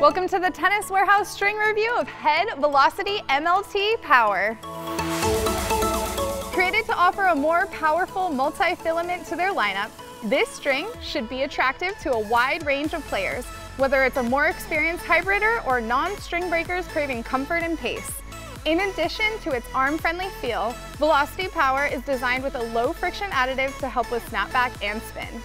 Welcome to the Tennis Warehouse string review of Head Velocity MLT Power. Created to offer a more powerful multi-filament to their lineup, this string should be attractive to a wide range of players, whether it's a more experienced hybrider or non-string breakers craving comfort and pace. In addition to its arm-friendly feel, Velocity Power is designed with a low-friction additive to help with snapback and spin.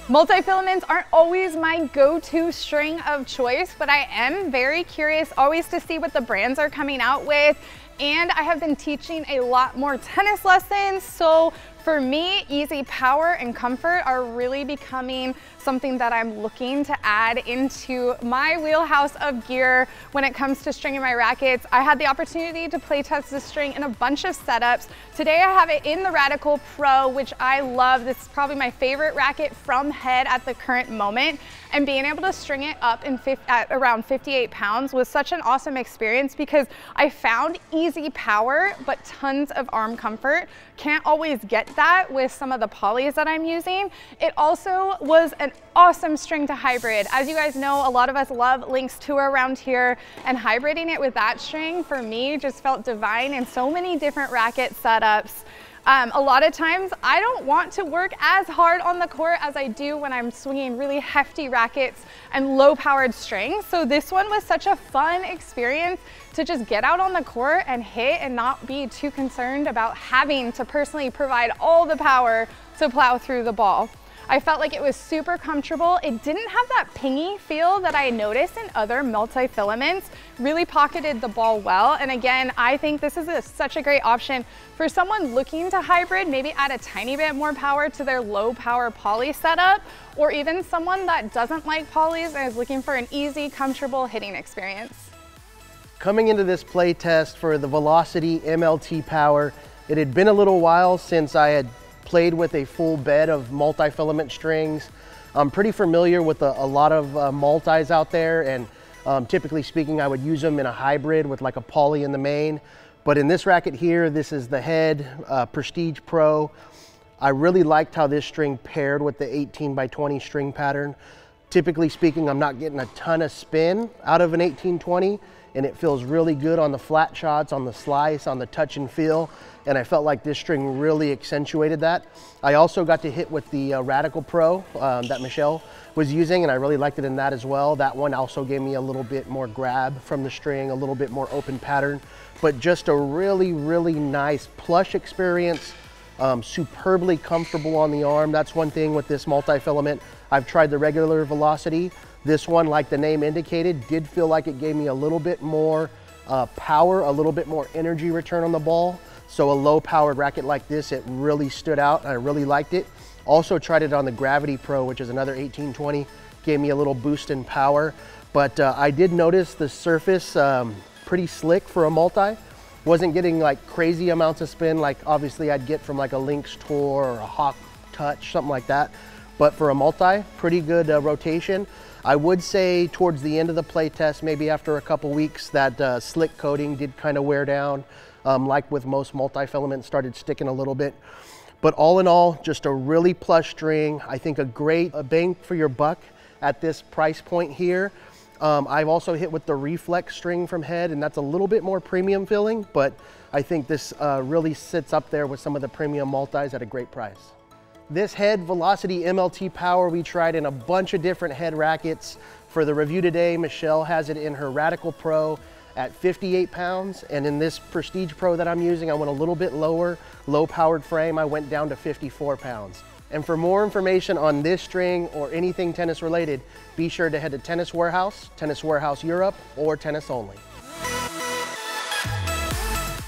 Multi-filaments aren't always my go-to string of choice, but I am very curious always to see what the brands are coming out with. And I have been teaching a lot more tennis lessons, so for me, easy power and comfort are really becoming something that I'm looking to add into my wheelhouse of gear when it comes to stringing my rackets. I had the opportunity to play test this string in a bunch of setups. Today I have it in the Radical Pro, which I love. This is probably my favorite racket from Head at the current moment. And being able to string it up at around 58 pounds was such an awesome experience because I found easy power, but tons of arm comfort. Can't always get that with some of the polys that I'm using. It also was an awesome string to hybrid. As you guys know, a lot of us love Lynx Tour around here, and hybriding it with that string for me just felt divine in so many different racket setups. A lot of times I don't want to work as hard on the court as I do when I'm swinging really hefty rackets and low powered strings. So this one was such a fun experience to just get out on the court and hit and not be too concerned about having to personally provide all the power to plow through the ball. I felt like it was super comfortable. It didn't have that pingy feel that I noticed in other multi-filaments, really pocketed the ball well. And again, I think this is such a great option for someone looking to hybrid, maybe add a tiny bit more power to their low power poly setup, or even someone that doesn't like polys and is looking for an easy, comfortable hitting experience. Coming into this play test for the Velocity MLT Power, it had been a little while since I had played with a full bed of multi-filament strings. I'm pretty familiar with a lot of multis out there, and typically speaking, I would use them in a hybrid with like a poly in the main. But in this racket here, this is the Head Prestige Pro. I really liked how this string paired with the 18x20 string pattern. Typically speaking, I'm not getting a ton of spin out of an 1820, and it feels really good on the flat shots, on the slice, on the touch and feel. And I felt like this string really accentuated that. I also got to hit with the Radical Pro that Michelle was using, and I really liked it in that as well. That one also gave me a little bit more grab from the string, a little bit more open pattern, but just a really, really nice plush experience, superbly comfortable on the arm. That's one thing with this multi-filament. I've tried the regular Velocity. This one, like the name indicated, did feel like it gave me a little bit more power, a little bit more energy return on the ball. So a low powered racket like this, it really stood out. I really liked it. Also tried it on the Gravity Pro, which is another 1820, gave me a little boost in power. But I did notice the surface pretty slick for a multi. Wasn't getting like crazy amounts of spin like obviously I'd get from like a Lynx Tour or a Hawk Touch, something like that. But for a multi, pretty good rotation. I would say towards the end of the play test, maybe after a couple weeks, that slick coating did kind of wear down. Like with most multi-filaments, started sticking a little bit. But all in all, just a really plush string. I think a great bang for your buck at this price point here. I've also hit with the Reflex string from Head, and that's a little bit more premium feeling, but I think this really sits up there with some of the premium multis at a great price. This Head Velocity MLT Power we tried in a bunch of different Head rackets. For the review today, Michelle has it in her Radical Pro at 58 pounds, and in this Prestige Pro that I'm using, I went a little bit lower, low powered frame, I went down to 54 pounds. And for more information on this string or anything tennis related, be sure to head to Tennis Warehouse, Tennis Warehouse Europe, or Tennis Only.